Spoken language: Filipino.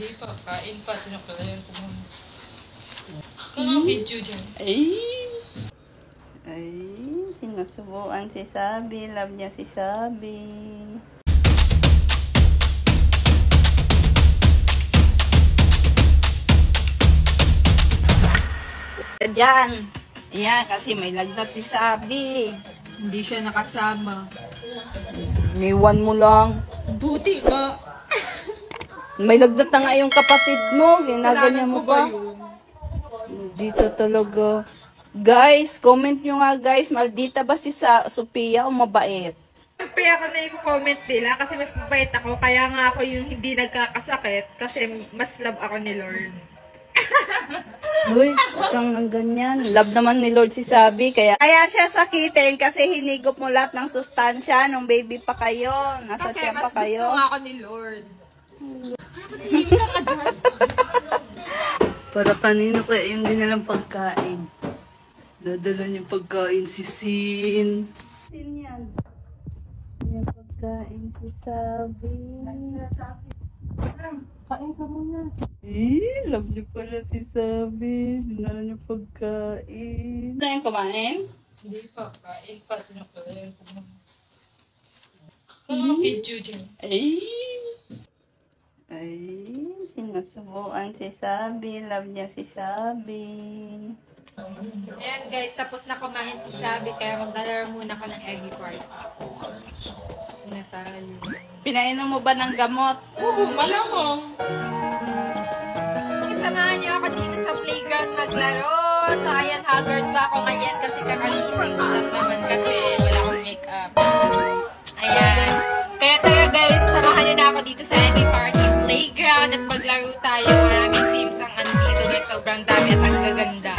Hindi pa. Kain pa. Sinakalayan ko muna. Kaya video dyan. Ay, sinusubuan si Sabi. Love niya si Sabi. Diyan. Ayan, kasi may lagnat si Sabi. Hindi siya nakasama. Niwan mo lang. Buti nga. May lagnat na nga yung kapatid mo. Ginaganyan mo pa. Yun? Dito talaga. Guys, comment nyo nga guys. Maldita ba si Sophia o mabait? Kaya ako na yung comment nila kasi mas mabait ako. Kaya nga ako yung hindi nagkakasakit kasi mas love ako ni Lord. Uy, kang ganyan. Love naman ni Lord si Sabi. Kaya siya sakitin kasi hinigop mo lahat ng sustansya nung baby pa kayo. Nasa Kasi tiyan mas pa kayo. gusto nga ako ni Lord. Para kanino kaya yung dinalang pagkain? Dadala niyang pagkain si Sin. Sin yan. Yung pagkain si Sabi. Kain ka muna. Love niyo pala si Sabi. Dinala niyo pagkain. Kaya kumain? Hindi pa. Kain pa. Sinakalayan ko muna. Kaya video dyan. Ay, sinusubuan si Sabi. Love niya si Sabi. Ayan guys, tapos na kumain si Sabi kaya maglalaro muna ko ng eggy part. Muna tayo. Pinainom mo ba ng gamot? Oo, malamang. Samahan niyo ako dito sa playground maglaro. So, ayan, haggard pa ako ngayon kasi kakagising ko lang naman kasi wala akong makeup. Ayan. Kaya tayo guys, samahan niyo na ako dito sa Any Party Playground at maglaro tayo. Maraming teams ang andito guys. Sobrang dami at ang gaganda.